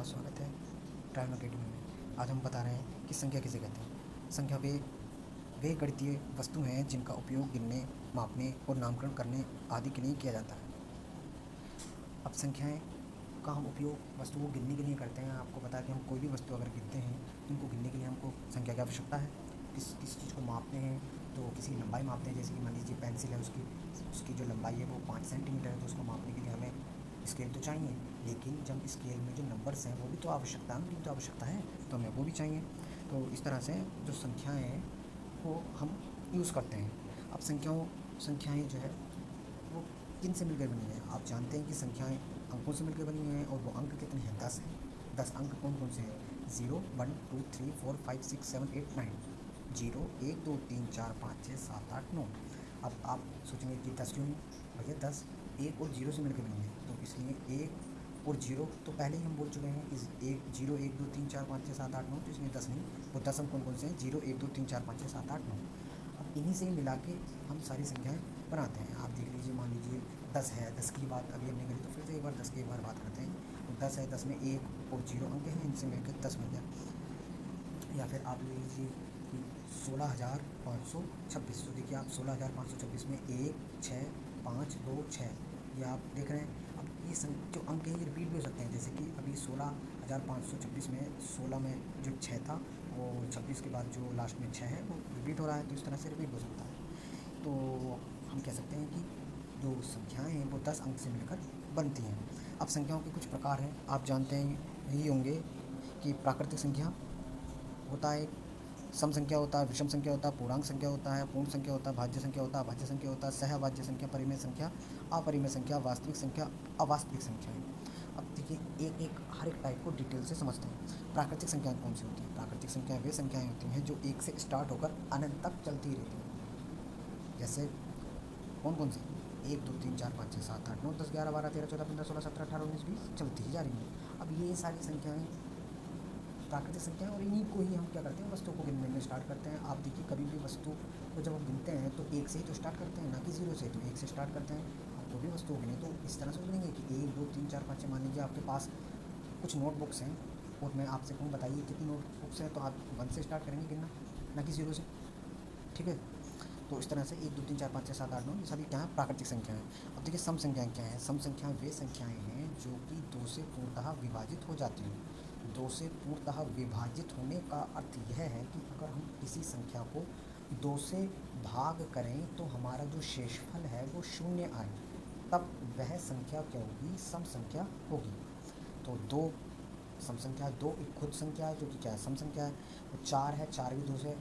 आपका स्वागत है ट्रायन अकेडमी में। आज हम बता रहे हैं कि संख्या किसे कहते हैं। संख्या वे गणितीय वस्तु हैं जिनका उपयोग गिनने, मापने और नामकरण करने आदि के लिए किया जाता है। अब संख्याएं का हम उपयोग वस्तु को गिनने के लिए करते हैं। आपको पता है कि हम कोई भी वस्तु अगर गिनते हैं तो उनको गिनने के लिए हमको संख्या की आवश्यकता है। किस चीज़ को मापते हैं तो किसी लंबाई मापते हैं, जैसे कि मान लीजिए पेंसिल है, उसकी जो लंबाई है वो 5 सेंटीमीटर है, तो उसको मापने के लिए हमें स्केल तो चाहिए। लेकिन जब स्केल में जो नंबर्स हैं वो भी तो आवश्यकता है, उनकी तो आवश्यकता है, तो हमें वो भी चाहिए। तो इस तरह से जो संख्याएँ हैं वो हम यूज़ करते हैं। अब संख्याएँ जो है वो किन से मिलकर बनी है। आप जानते हैं कि संख्याएँ अंकों से मिलकर बनी हुई हैं, और वो अंक कितने हैं? 10 हैं। 10 अंक कौन कौन से हैं? 0 1 2 3 4 5 6 7 8 9। 0 1 2 3 4 5 6 7 8 9। अब आप सोचेंगे कि 10 क्यों नहीं? भैया 10 1 और 0 से मिलकर बनी है, तो इसलिए 1 और 0 तो पहले ही हम बोल चुके हैं कि 1 0 1 2 3 4 5 6 7 8 9, तो इसमें 10 नहीं। वो 10 अंक कौन कौन से हैं? 0 1 2 3 4 5 6 7 8 9। अब इन्हीं से ही मिला के हम सारी संख्याएँ बनाते हैं। आप देख लीजिए, मान लीजिए 10 है, 10 की बात अभी हमने करी, तो फिर से एक बार 10 की एक बार बात करते हैं। तो 10 है, 10 में 1 और 0 अंक हैं, इनसे मिलकर 10 बन गया। या फिर आप ले लीजिए कि 16,526। तो देखिए आप 16,526 में 1 6 5 2 6, ये आप देख रहे हैं। अब ये जो अंक हैं ये रिपीट भी हो सकते हैं, जैसे कि अभी 16,526 में 16 में जो 6 था, और 26 के बाद जो लास्ट में 6 है वो रिपीट हो रहा है, तो इस तरह से रिपीट हो सकता है। तो हम कह सकते हैं कि जो संख्याएं हैं वो 10 अंक से मिलकर बनती हैं। अब संख्याओं के कुछ प्रकार हैं, आप जानते हैं ही होंगे कि प्राकृतिक संख्या होता है, सम संख्या होता है, विषम संख्या होता है, पूर्णांक संख्या होता है, पूर्ण संख्या होता है, भाज्य संख्या होता है, अभाज्य संख्या होता है, सहभाज्य संख्या, परिमेय संख्या, अपरिमेय संख्या, वास्तविक संख्या, अवास्तविक संख्या है। अब देखिए एक एक हर एक टाइप को डिटेल से समझते हैं। प्राकृतिक संख्याएं कौन सी होती हैं? प्राकृतिक संख्याएं वे संख्याएं होती हैं जो 1 से स्टार्ट होकर अनंत तक चलती रहती हैं। जैसे कौन कौन सी? 1 2 3 4 5 6 7 8 9 10 11 12 13 14 15 16 17 18 19 20 चलती ही जा रही हैं। अब ये सारी संख्याएं प्राकृतिक संख्याएं, और इन्हीं को ही हम क्या करते हैं, वस्तु को गिनने में स्टार्ट करते हैं। आप देखिए कभी भी वस्तु को जब हम गिनते हैं तो 1 से ही तो स्टार्ट करते हैं, ना कि 0 से। तो 1 से स्टार्ट करते हैं। आप कोई भी वस्तु को गिने तो इस तरह से गिनेंगे कि 1 2 3 4 5 6। मान लीजिए आपके पास कुछ नोटबुक्स हैं, और मैं आपसे कहूँ बताइए कितनी नोटबुक्स हैं, तो आप 1 से स्टार्ट करेंगे गिनना, ना कि 0 से। ठीक है, तो इस तरह से 1 2 3 4 5 6 7 8 9 ये सभी क्या है? प्राकृतिक संख्या है। अब देखिए सम संख्याएं क्या है? सम संख्याएं वे संख्याएं हैं जो कि 2 से पूर्णतः विभाजित हो जाती हैं। 2 से पूर्णतः विभाजित होने का अर्थ यह है कि अगर हम किसी संख्या को 2 से भाग करें तो हमारा जो शेषफल है वो 0 आए, तब वह संख्या क्या होगी? सम संख्या होगी। तो 2 सम संख्या, 2 एक खुद संख्या है जो कि क्या है? सम संख्या है। तो 4 है, 4 भी 2 से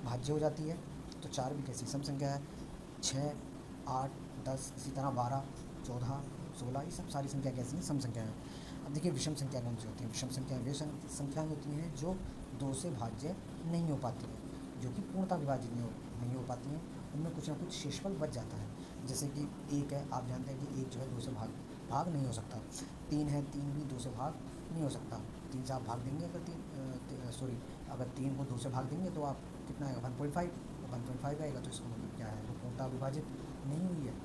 भाज्य हो जाती है, तो 4 भी कैसी? सम संख्या है। 6 8 10 इसी तरह 12 14 16 ये सब सारी संख्या कैसी हैं? सम संख्या हैं। अब देखिए विषम संख्या कौन सी होती है? विषम संख्याएं वे संख्याएं होती हैं जो 2 से भाज्य नहीं हो पाती हैं, जो कि पूर्णतः विभाजित नहीं हो पाती हैं। उनमें कुछ ना कुछ शेषफल बच जाता है। जैसे कि 1 है, आप जानते हैं कि 1 जो है 2 से भाग नहीं हो सकता। 3 है, 3 भी 2 से भाग नहीं हो सकता। 3 से आप भाग देंगे, अगर 3 को 2 से भाग देंगे तो आप कितना आएगा? 1.5 आएगा। तो इसका मतलब क्या है? वो पूर्णतः विभाजित नहीं हुई है।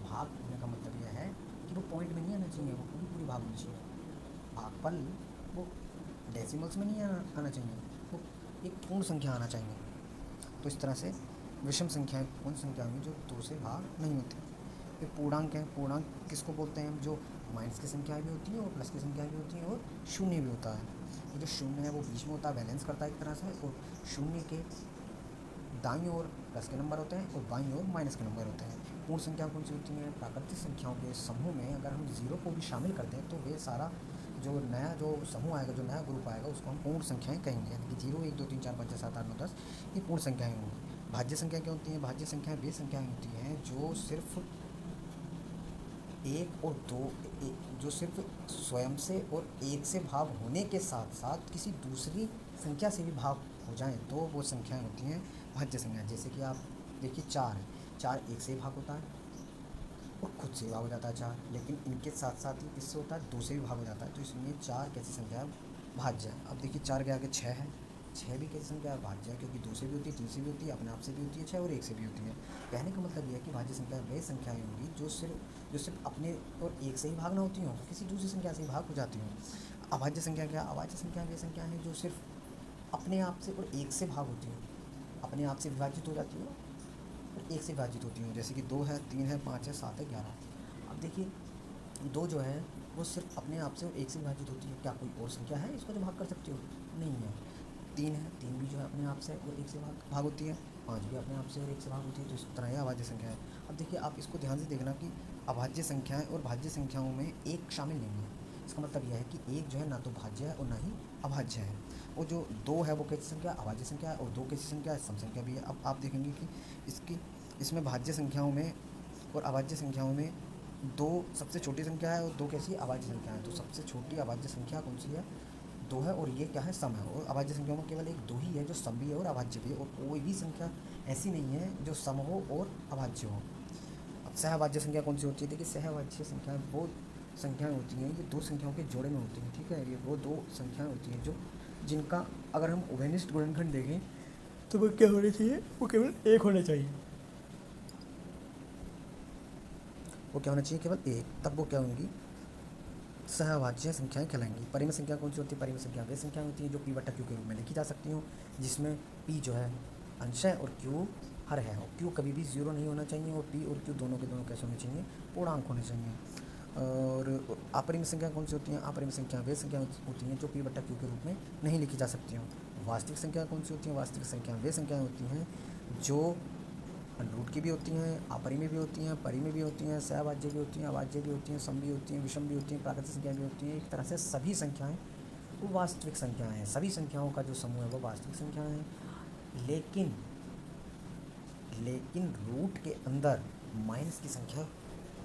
भाग होने का मतलब यह है कि वो पॉइंट में नहीं आना चाहिए, वो पूरी भाग होनी चाहिए। भागफल वो डेसिमल्स में नहीं आना चाहिए, वो एक पूर्ण संख्या आना चाहिए। तो इस तरह से विषम संख्याएं उन संख्याएं हैं जो 2 से भाग नहीं होती। फिर पूर्णांक हैं। पूर्णांक किसको बोलते हैं? जो माइनस की संख्याएं भी होती हैं और प्लस की संख्याएं भी होती हैं, और शून्य भी होता है। तो जो शून्य है वो बीच में होता है, बैलेंस करता है एक तरह से, और शून्य के दाईं ओर प्लस के नंबर होते हैं और बाईं ओर माइनस के नंबर होते हैं। पूर्ण संख्या कौन सी होती हैं? प्राकृतिक संख्याओं के समूह में अगर हम 0 को भी शामिल कर दें तो वे सारा जो समूह आएगा, जो नया ग्रुप आएगा, उसको हम पूर्ण संख्याएं कहेंगे। यानी कि 0 1 2 3 4 5 6 7 8 9 10 ये पूर्ण संख्याएं होंगी। भाज्य संख्या क्या होती हैं? भाज्य संख्याएं वे संख्याएं होती हैं जो सिर्फ 1 और 2 जो सिर्फ स्वयं से और 1 से भाग होने के साथ साथ किसी दूसरी संख्या से भी भाग हो जाएं तो वो संख्याएं होती हैं भाज्य संख्याएं। जैसे कि आप देखिए 4 है, 4 1 से ही भाग होता है और खुद से ही भाग हो जाता है 4, लेकिन इनके साथ साथ ही किससे होता है? 2 से भी भाग हो जाता है। तो इसलिए 4 कैसी संख्या है? भाज्य है। अब देखिए 4 के आगे 6 है, छः भी कैसी संख्या है? भाज्य है, क्योंकि 2 से भी होती है, 3 से भी होती है, अपने आप से भी होती है 6 और 1 से भी होती है। कहने का मतलब यह है कि भाज्य संख्या वे संख्याएँ होंगी जो सिर्फ अपने और 1 से ही भाग ना होती हों, किसी दूसरी संख्या से ही भाग हो जाती हों। अभाज्य संख्या क्या? अभाज्य संख्या वे संख्या हैं जो सिर्फ अपने आप से और 1 से भाग होती हों, अपने आप से विभाजित हो जाती हो और 1 से विभाजित होती हूँ, जैसे कि 2 है, 3 है, 5 है, 7 है, 11। अब देखिए 2 जो है वो सिर्फ अपने आप से और 1 से विभाजित होती है। क्या कोई और संख्या है इसको जो भाग कर सकती हो? नहीं है। 3 है, 3 भी जो है अपने आप से और 1 से भाग होती है। 5 भी अपने आप से और 1 से भाग होती है। तो इस तरह यह अभाज्य संख्या है। अब देखिए आप इसको ध्यान से देखना कि अभाज्य संख्याएं और भाज्य संख्याओं में एक शामिल नहीं है। इसका मतलब यह है कि एक जो है ना तो भाज्य है और ना ही अभाज्य है। और जो 2 है वो कैसी संख्या? अभाज्य संख्या है। और 2 कैसी संख्या है? सम संख्या भी है। अब आप देखेंगे कि इसमें भाज्य संख्याओं में और अभाज्य संख्याओं में 2 सबसे छोटी संख्या है और 2 कैसी अभाज्य संख्या है। तो सबसे छोटी अभाज्य संख्या कौन सी है? 2 है और ये क्या है? सम है। और अभाज्य संख्याओं में केवल एक 2 ही है जो सम भी है और अभाज्य भी है, और कोई भी संख्या ऐसी नहीं है जो सम हो और अभाज्य हो। अब सहअभाज्य संख्या कौन सी होती है? देखिए सहअभाज्य संख्या वो संख्याएं होती हैं, ये 2 संख्याओं के जोड़े में होती हैं। ठीक है, ये वो 2 संख्याएं होती हैं जो जिनका अगर हम उभयनिष्ठ गुणनखंड देखें तो वो क्या होने चाहिए? वो केवल 1 होना चाहिए। वो क्या होना चाहिए? केवल 1। तब वो क्या होंगी? सहअभाज्य संख्याएं कहलाएंगी। परिमेय संख्या कौन सी होती है? परिमेय संख्या वे संख्याएं होती हैं जो p बटा q के रूप में लिखी जा सकती हों, जिसमें p जो है अंश है और q हर है। और q कभी भी 0 नहीं होना चाहिए और p और q दोनों के दोनों कैसे होने चाहिए? पूर्णांक होने चाहिए। और अपरिमेय संख्या कौन सी होती हैं? अपरिमेय संख्या वे संख्या होती हैं जो p बटा q के रूप में नहीं लिखी जा सकती हों। वास्तविक संख्या कौन सी होती हैं? वास्तविक संख्या वे संख्याएं होती हैं जो रूट की भी होती हैं, अपरिमेय भी होती हैं, परिमेय भी होती हैं, सहअभाज्य भी होती हैं, अभाज्य भी होती हैं, सम भी होती हैं, विषम भी होती हैं, प्राकृतिक संख्या भी होती हैं। एक तरह से सभी संख्याएं वो वास्तविक संख्याएं हैं। सभी संख्याओं का जो समूह है वो वास्तविक संख्याएं हैं। लेकिन रूट के अंदर माइनस की संख्या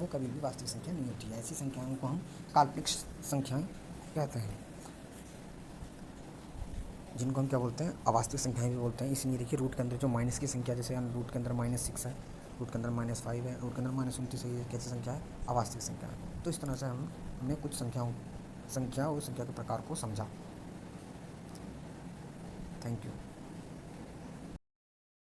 वो कभी भी वास्तविक संख्या नहीं होती है। ऐसी संख्याओं को हम काल्पनिक संख्याएं कहते हैं, जिनको हम क्या बोलते हैं? अवास्तविक संख्याएं भी बोलते हैं। इसलिए देखिए रूट के अंदर जो माइनस की संख्या, जैसे रूट के अंदर -6 है, रूट के अंदर -5 है, रूट के अंदर -29 है, ये कैसी संख्या है? अवास्तविक संख्या है। तो इस तरह से हमने कुछ संख्या और संख्या के प्रकार को समझा। Thank you.